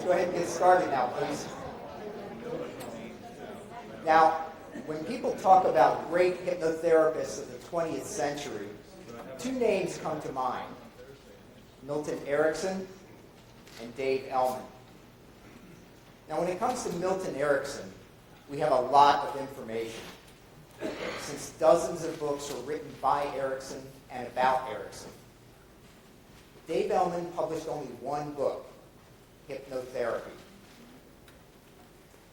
go ahead and get started now, please. Now, when people talk about great hypnotherapists of the 20th century, two names come to mind: Milton Erickson and Dave Elman. Now, when it comes to Milton Erickson, we have a lot of information, since dozens of books were written by Erickson and about Erickson. Dave Elman published only one book, Hypnotherapy.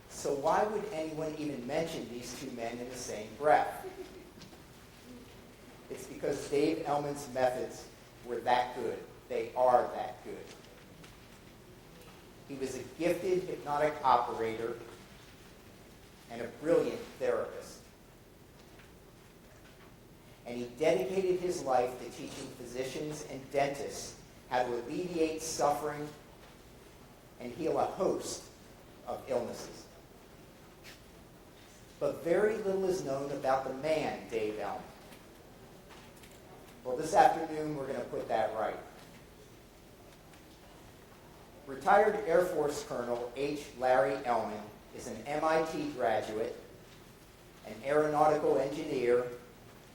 So why would anyone even mention these two men in the same breath? It's because Dave Elman's methods were that good. They are that good. He was a gifted hypnotic operator and a brilliant therapist. And he dedicated his life to teaching physicians and dentists how to alleviate suffering and heal a host of illnesses. But very little is known about the man, Dave Elman. Well, this afternoon we're going to put that right. Retired Air Force Colonel H. Larry Elman is an MIT graduate, an aeronautical engineer,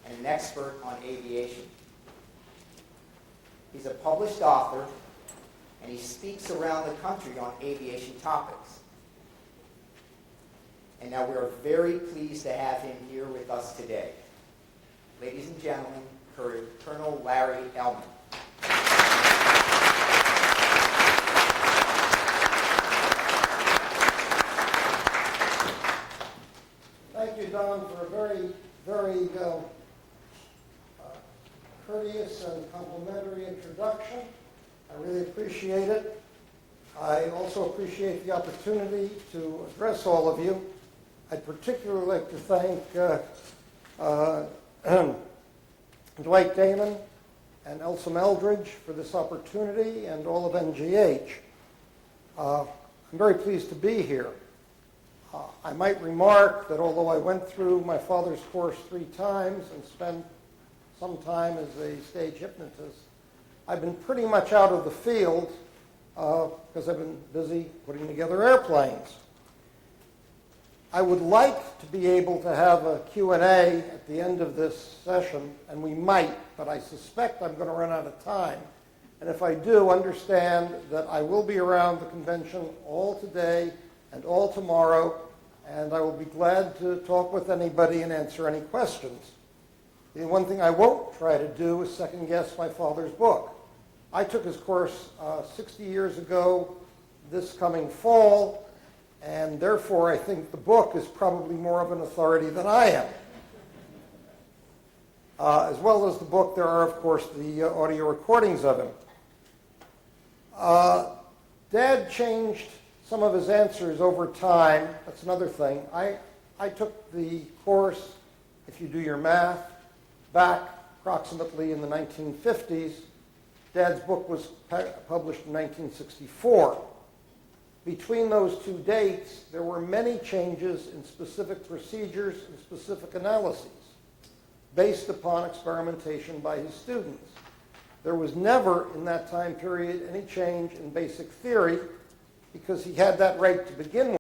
and an expert on aviation. He's a published author, and he speaks around the country on aviation topics. And now we are very pleased to have him here with us today. Ladies and gentlemen, Colonel Larry Elman. Thank you, Don, for a very, very courteous and complimentary introduction. I really appreciate it. I also appreciate the opportunity to address all of you. I'd particularly like to thank Dwight Damon and Elsa Eldridge for this opportunity, and all of NGH. I'm very pleased to be here. I might remark that although I went through my father's course 3 times and spent some time as a stage hypnotist, I've been pretty much out of the field because I've been busy putting together airplanes. I would like to be able to have a Q&A at the end of this session, and we might, but I suspect I'm going to run out of time. And if I do, understand that I will be around the convention all today and all tomorrow, and I will be glad to talk with anybody and answer any questions. The one thing I won't try to do is second-guess my father's book. I took his course 60 years ago this coming fall, and therefore I think the book is probably more of an authority than I am. As well as the book, there are, of course, the audio recordings of him. Dad changed some of his answers over time. That's another thing. I took the course, if you do your math, back approximately in the 1950s. Dad's book was published in 1964. Between those two dates, there were many changes in specific procedures and specific analyses based upon experimentation by his students. There was never, in that time period, any change in basic theory because he had that right to begin with.